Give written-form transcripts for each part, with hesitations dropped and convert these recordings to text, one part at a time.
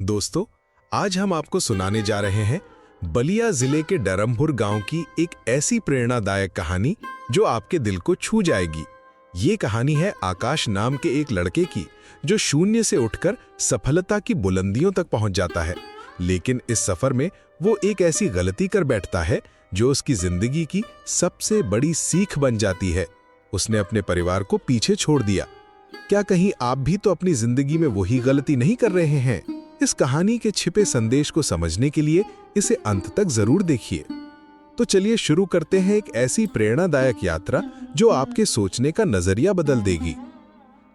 दोस्तों, आज हम आपको सुनाने जा रहे हैं बलिया जिले के डरमपुर गांव की एक ऐसी प्रेरणादायक कहानी जो आपके दिल को छू जाएगी। ये कहानी है आकाश नाम के एक लड़के की जो शून्य से उठकर सफलता की बुलंदियों तक पहुंच जाता है। लेकिन इस सफर में वो एक ऐसी गलती कर बैठता है जो उसकी जिंदगी की सबसे बड़ी सीख बन जाती है। उसने अपने परिवार को पीछे छोड़ दिया। क्या कहीं आप भी तो अपनी जिंदगी में वही गलती नहीं कर रहे हैं? इस कहानी के छिपे संदेश को समझने के लिए इसे अंत तक जरूर देखिए। तो चलिए शुरू करते हैं एक ऐसी प्रेरणादायक यात्रा जो आपके सोचने का नजरिया बदल देगी।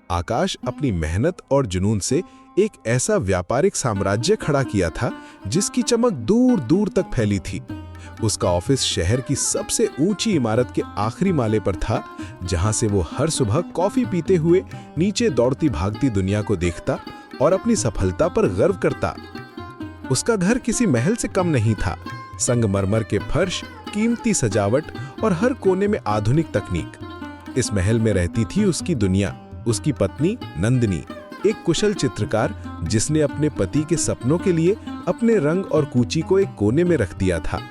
आकाश अपनी मेहनत और जुनून से एक ऐसा व्यापारिक साम्राज्य खड़ा किया था जिसकी चमक दूर दूर तक फैली थी। उसका ऑफिस शहर की सबसे ऊंची इमारत के आखिरी माले पर था, जहां से वो हर सुबह कॉफी पीते हुए नीचे दौड़ती भागती दुनिया को देखता और अपनी सफलता पर गर्व करता। उसका घर किसी महल से कम नहीं था। संगमरमर के फर्श, कीमती सजावट और हर कोने में आधुनिक तकनीक। इस महल में रहती थी उसकी दुनिया, उसकी पत्नी नंदिनी, एक कुशल चित्रकार जिसने अपने पति के सपनों के लिए अपने रंग और कूची को एक कोने में रख दिया था।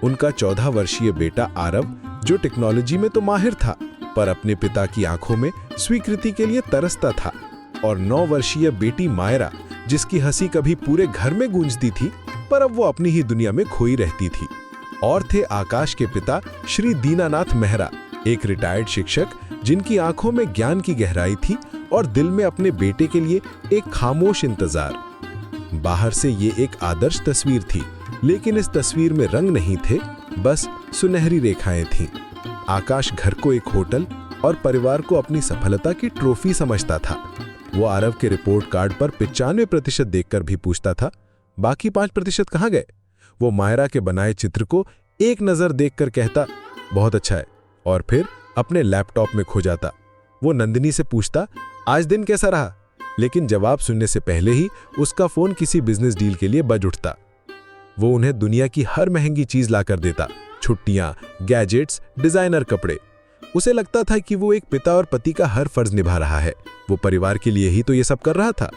उनका 14 वर्षीय बेटा आरव, जो टेक्नोलॉजी में तो माहिर था पर अपने पिता की आंखों में स्वीकृति के लिए तरसता था, और 9 वर्षीय बेटी मायरा, जिसकी हंसी कभी पूरे घर में गूंजती थी पर अब वो अपनी ही दुनिया में खोई रहती थी। और थे आकाश के पिता श्री दीनानाथ मेहरा, एक रिटायर्ड शिक्षक जिनकी आंखों में ज्ञान की गहराई थी और दिल में अपने बेटे के लिए एक खामोश इंतजार। बाहर से ये एक आदर्श तस्वीर थी, लेकिन इस तस्वीर में रंग नहीं थे, बस सुनहरी रेखाएं थीं। आकाश घर को एक होटल और परिवार को अपनी सफलता की ट्रॉफी समझता था। वो आरव के रिपोर्ट कार्ड पर 95% देखकर भी पूछता था, बाकी 5% कहाँ गए? वो मायरा के बनाए चित्र को एक नजर देखकर कहता, बहुत अच्छा है, और फिर अपने लैपटॉप में खो जाता। वो नंदिनी से पूछता, आज दिन कैसा रहा? लेकिन जवाब सुनने से पहले ही उसका फोन किसी बिजनेस डील के लिए बज उठता। वो उन्हें दुनिया की हर महंगी चीज लाकर देता, छुट्टियां, गैजेट्स, डिजाइनर कपड़े। उसे लगता था कि वो एक पिता और पति का हर फर्ज निभा रहा है। वो परिवार के लिए ही तो ये सब कर रहा था,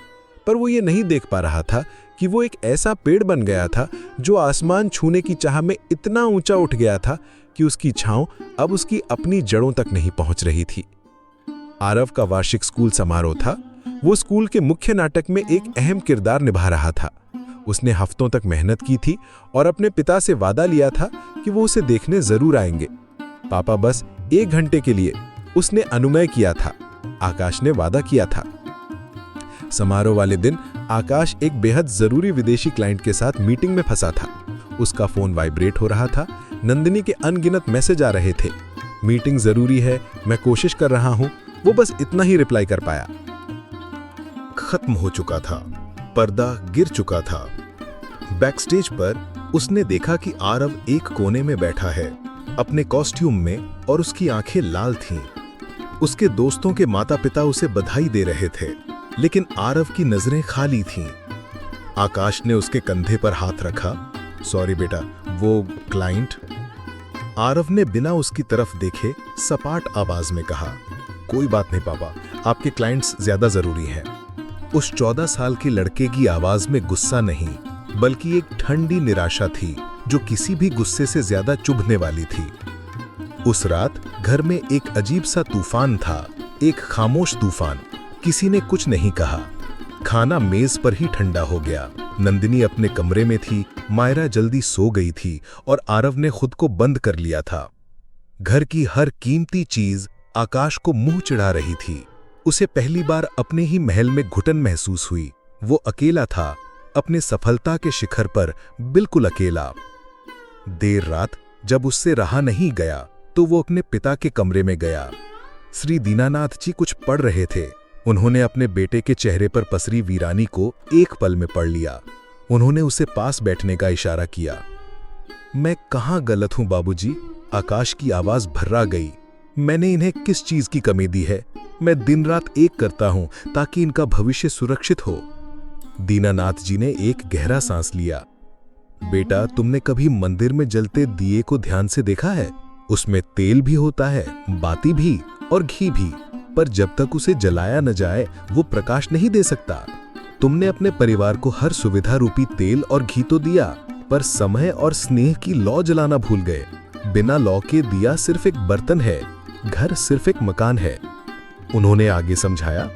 पर वो ये नहीं देख पा रहा था कि वो एक ऐसा पेड़ बन गया था जो आसमान छूने की चाह में इतना ऊंचा उठ गया था कि उसकी छांव अब उसकी अपनी जड़ों तक नहीं पहुंच रही थी। आरव का वार्षिक स्कूल समारोह था। वो स्कूल के मुख्य नाटक में एक अहम किरदार निभा रहा था। उसने हफ्तों तक मेहनत की थी और अपने पिता से वादा लिया था कि वो उसे देखने जरूर आएंगे। पापा, बस 1 घंटे के लिए, उसने अनुमय किया था। आकाश ने वादा किया था। समारोह वाले दिन आकाश एक बेहद जरूरी विदेशी क्लाइंट के साथ मीटिंग में फंसा था। उसका फोन वाइब्रेट हो रहा था। नंदिनी के अनगिनत मैसेज आ रहे थे, मीटिंग जरूरी है, मैं कोशिश कर रहा हूं। वो बस इतना ही रिप्लाई कर पाया। खत्म हो चुका था, पर्दा गिर चुका था। बैकस्टेज पर उसने देखा कि आरव एक कोने में बैठा है, अपने कॉस्ट्यूम में, और उसकी आंखें लाल थीं। उसके दोस्तों के माता पिता उसे बधाई दे रहे थे, लेकिन आरव की नजरें खाली थीं। आकाश ने उसके कंधे पर हाथ रखा। सॉरी बेटा, वो क्लाइंट। आरव ने बिना उसकी तरफ देखे सपाट आवाज में कहा, कोई बात नहीं पापा, आपके क्लाइंट्स ज्यादा जरूरी हैं। उस 14 साल के लड़के की आवाज में गुस्सा नहीं, बल्कि एक ठंडी निराशा थी जो किसी भी गुस्से से ज्यादा चुभने वाली थी। उस रात घर में एक अजीब सा तूफान था, एक खामोश तूफान। किसी ने कुछ नहीं कहा। खाना मेज पर ही ठंडा हो गया। नंदिनी अपने कमरे में थी, मायरा जल्दी सो गई थी और आरव ने खुद को बंद कर लिया था। घर की हर कीमती चीज आकाश को मुंह चिढ़ा रही थी। उसे पहली बार अपने ही महल में घुटन महसूस हुई। वो अकेला था, अपने सफलता के शिखर पर बिल्कुल अकेला। देर रात जब उससे रहा नहीं गया तो वो अपने पिता के कमरे में गया। श्री दीनानाथ जी कुछ पढ़ रहे थे। उन्होंने अपने बेटे के चेहरे पर पसरी वीरानी को एक पल में पढ़ लिया। उन्होंने उसे पास बैठने का इशारा किया। मैं कहाँ गलत हूं बाबूजी? आकाश की आवाज भर्रा गई। मैंने इन्हें किस चीज की कमी दी है? मैं दिन रात एक करता हूं ताकि इनका भविष्य सुरक्षित हो। दीनानाथ जी ने एक गहरा सांस लिया। बेटा, तुमने कभी मंदिर में जलते दिए को ध्यान से देखा है? उसमें तेल भी होता है, बाती भी और घी भी, पर जब तक उसे जलाया न जाए वो प्रकाश नहीं दे सकता। तुमने अपने परिवार को हर सुविधा रूपी तेल और घी तो दिया, पर समय और स्नेह की लौ जलाना भूल गए। बिना लौ के दिया सिर्फ एक बर्तन है, घर सिर्फ एक मकान है। उन्होंने आगे समझाया,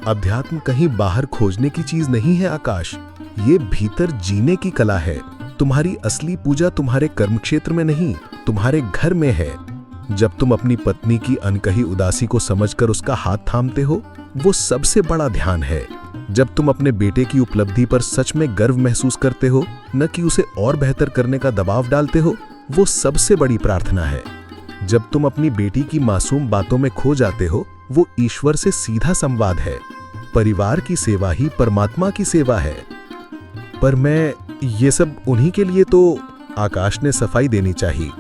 अध्यात्म कहीं बाहर खोजने की चीज नहीं है आकाश, ये भीतर जीने की कला है। तुम्हारी असली पूजा तुम्हारे कर्मक्षेत्र में नहीं, तुम्हारे घर में है। जब तुम अपनी पत्नी की अनकही उदासी को समझकर उसका हाथ थामते हो, वो सबसे बड़ा ध्यान है। जब तुम अपने बेटे की उपलब्धि पर सच में गर्व महसूस करते हो, न कि उसे और बेहतर करने का दबाव डालते हो, वो सबसे बड़ी प्रार्थना है। जब तुम अपनी बेटी की मासूम बातों में खो जाते हो, वो ईश्वर से सीधा संवाद है। परिवार की सेवा ही परमात्मा की सेवा है। पर मैं ये सब उन्हीं के लिए तो, आकाश ने सफाई देनी चाहिए।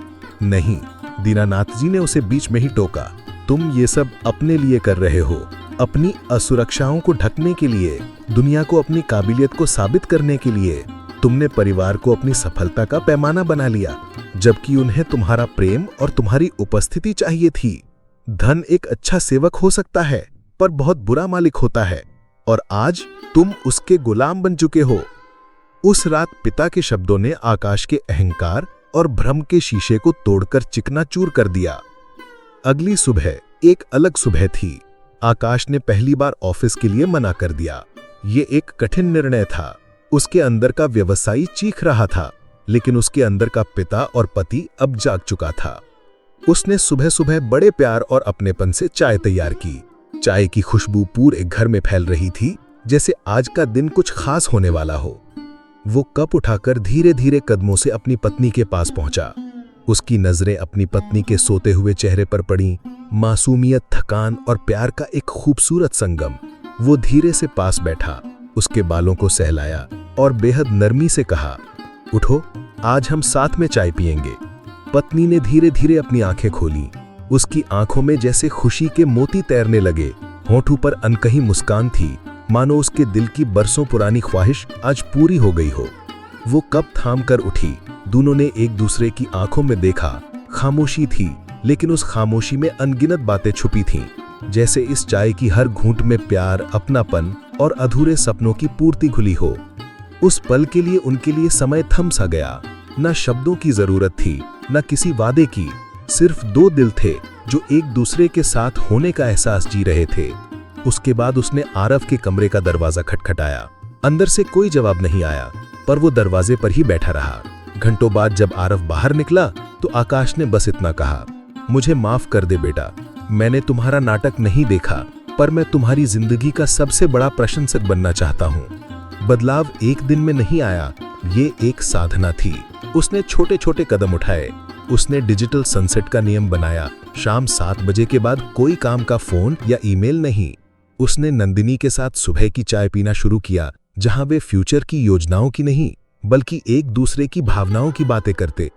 नहीं, दीनानाथ जी ने उसे बीच में ही टोका, तुम ये सब अपने लिए कर रहे हो, अपनी असुरक्षाओं को ढकने के लिए, दुनिया को अपनी काबिलियत को साबित करने के लिए। तुमने परिवार को अपनी सफलता का पैमाना बना लिया, जबकि उन्हें तुम्हारा प्रेम और तुम्हारी उपस्थिति चाहिए थी। धन एक अच्छा सेवक हो सकता है, पर बहुत बुरा मालिक होता है, और आज तुम उसके गुलाम बन चुके हो। उस रात पिता के शब्दों ने आकाश के अहंकार और भ्रम के शीशे को तोड़कर चिकनाचूर कर दिया। अगली सुबह एक अलग सुबह थी। आकाश ने पहली बार ऑफिस के लिए मना कर दिया। ये एक कठिन निर्णय था। उसके अंदर का व्यवसायी चीख रहा था, लेकिन उसके अंदर का पिता और पति अब जाग चुका था। उसने सुबह सुबह बड़े प्यार और अपनेपन से चाय तैयार की। चाय की खुशबू पूरे घर में फैल रही थी, जैसे आज का दिन कुछ खास होने वाला हो। वो कप उठाकर धीरे धीरे कदमों से अपनी पत्नी के पास पहुंचा। उसकी नजरें अपनी पत्नी के सोते हुए चेहरे पर पड़ी। मासूमियत, थकान और प्यार का एक खूबसूरत संगम। वो धीरे से पास बैठा, उसके बालों को सहलाया और बेहद नरमी से कहा, उठो, आज हम साथ में चाय पिएंगे। पत्नी ने धीरे धीरे अपनी आंखें खोली। उसकी आंखों में जैसे खुशी के मोती तैरने लगे। होठों पर अनकही मुस्कान थी, मानो उसके दिल की बरसों पुरानी ख्वाहिश आज पूरी हो गई हो। वो कप थाम कर उठी। दोनों ने एक दूसरे की आंखों में देखा। खामोशी थी, लेकिन उस खामोशी में अनगिनत बातें छुपी थीं, जैसे इस चाय की हर घूंट में प्यार, अपनापन और अधूरे सपनों की पूर्ति घुली हो। उस पल के लिए उनके लिए समय थम सा गया। न शब्दों की जरूरत थी, न किसी वादे की। सिर्फ दो दिल थे जो एक दूसरे के साथ होने का एहसास जी रहे थे। उसके बाद उसने आरव के कमरे का दरवाजा खटखटाया। अंदर से कोई जवाब नहीं आया, पर वो दरवाजे पर ही बैठा रहा। घंटों बाद जब आरव बाहर निकला तो आकाश ने बस इतना कहा, मुझे माफ कर दे बेटा, मैंने तुम्हारा नाटक नहीं देखा, पर मैं तुम्हारी जिंदगी का सबसे बड़ा प्रशंसक बनना चाहता हूँ। बदलाव एक दिन में नहीं आया, ये एक साधना थी। उसने छोटे छोटे कदम उठाए। उसने डिजिटल सनसेट का नियम बनाया। शाम 7 बजे के बाद कोई काम का फोन या ईमेल नहीं। उसने नंदिनी के साथ सुबह की चाय पीना शुरू किया, जहां वे फ्यूचर की योजनाओं की नहीं, बल्कि एक दूसरे की भावनाओं की बातें करते।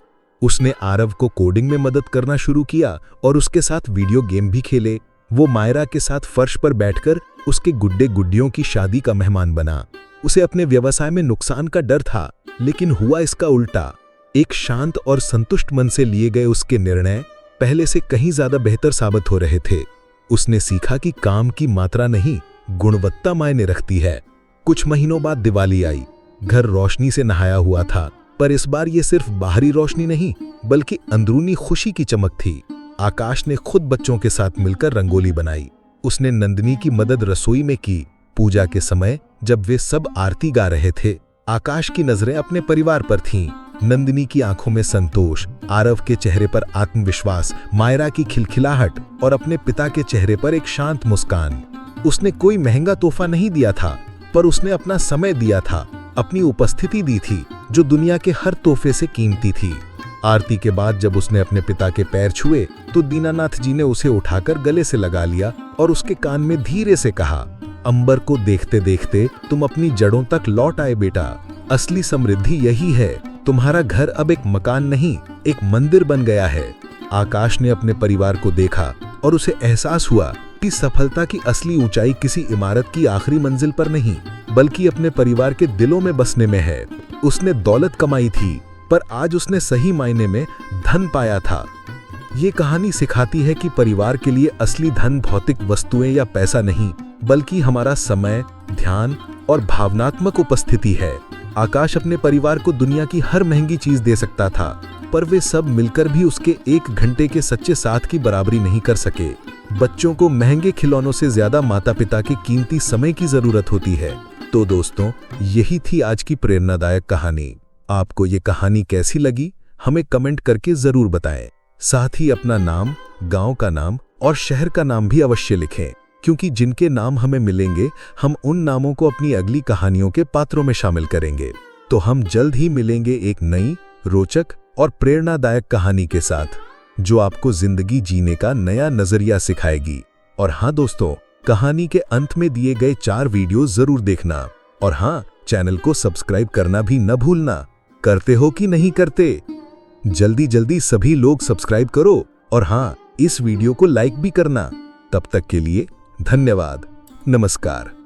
उसने आरव को कोडिंग में मदद करना शुरू किया और उसके साथ वीडियो गेम भी खेले। वो मायरा के साथ फर्श पर बैठकर उसके गुड्डे गुड्डियों की शादी का मेहमान बना। उसे अपने व्यवसाय में नुकसान का डर था, लेकिन हुआ इसका उल्टा। एक शांत और संतुष्ट मन से लिए गए उसके निर्णय पहले से कहीं ज्यादा बेहतर साबित हो रहे थे। उसने सीखा कि काम की मात्रा नहीं, गुणवत्ता मायने रखती है। कुछ महीनों बाद दिवाली आई। घर रोशनी से नहाया हुआ था, पर इस बार ये सिर्फ बाहरी रोशनी नहीं, बल्कि अंदरूनी खुशी की चमक थी। आकाश ने खुद बच्चों के साथ मिलकर रंगोली बनाई। उसने नंदिनी की मदद रसोई में की। पूजा के समय जब वे सब आरती गा रहे थे, आकाश की नजरें अपने परिवार पर थीं। नंदिनी की आंखों में संतोष, आरव के चेहरे पर आत्मविश्वास, मायरा की खिलखिलाहट और अपने पिता के चेहरे पर एक शांत मुस्कान। उसने कोई महंगा तोहफा नहीं दिया था, पर उसने अपना समय दिया था, अपनी उपस्थिति दी थी, जो दुनिया के हर तोहफे से कीमती थी। आरती के बाद जब उसने अपने पिता के पैर छुए, तो दीनानाथ जी ने उसे उठाकर गले से लगा लिया और उसके कान में धीरे से कहा, अंबर को देखते देखते तुम अपनी जड़ों तक लौट आए बेटा। असली समृद्धि यही है। तुम्हारा घर अब एक मकान नहीं, एक मंदिर बन गया है। आकाश ने अपने परिवार को देखा और उसे एहसास हुआ कि सफलता की असली ऊंचाई किसी इमारत की आखिरी मंजिल पर नहीं, बल्कि अपने परिवार के दिलों में बसने में है। उसने दौलत कमाई थी, पर आज उसने सही मायने में धन पाया था। ये कहानी सिखाती है कि परिवार के लिए असली धन भौतिक वस्तुएं या पैसा नहीं, बल्कि हमारा समय, ध्यान और भावनात्मक उपस्थिति है। आकाश अपने परिवार को दुनिया की हर महंगी चीज दे सकता था, पर वे सब मिलकर भी उसके 1 घंटे के सच्चे साथ की बराबरी नहीं कर सके। बच्चों को महंगे खिलौनों से ज्यादा माता पिता के कीमती समय की जरूरत होती है। तो दोस्तों, यही थी आज की प्रेरणादायक कहानी। आपको ये कहानी कैसी लगी हमें कमेंट करके जरूर बताएं। साथ ही अपना नाम, गांव का नाम और शहर का नाम भी अवश्य लिखें, क्योंकि जिनके नाम हमें मिलेंगे हम उन नामों को अपनी अगली कहानियों के पात्रों में शामिल करेंगे। तो हम जल्द ही मिलेंगे एक नई, रोचक और प्रेरणादायक कहानी के साथ, जो आपको जिंदगी जीने का नया नजरिया सिखाएगी। और हाँ दोस्तों, कहानी के अंत में दिए गए 4 वीडियो जरूर देखना। और हाँ, चैनल को सब्सक्राइब करना भी न भूलना। करते हो कि नहीं करते? जल्दी सभी लोग सब्सक्राइब करो और हाँ, इस वीडियो को लाइक भी करना। तब तक के लिए धन्यवाद। नमस्कार।